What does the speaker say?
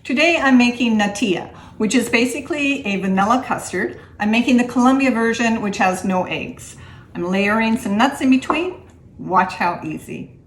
Today I'm making natilla, which is basically a vanilla custard. I'm making the Columbia version, which has no eggs. I'm layering some nuts in between. Watch how easy.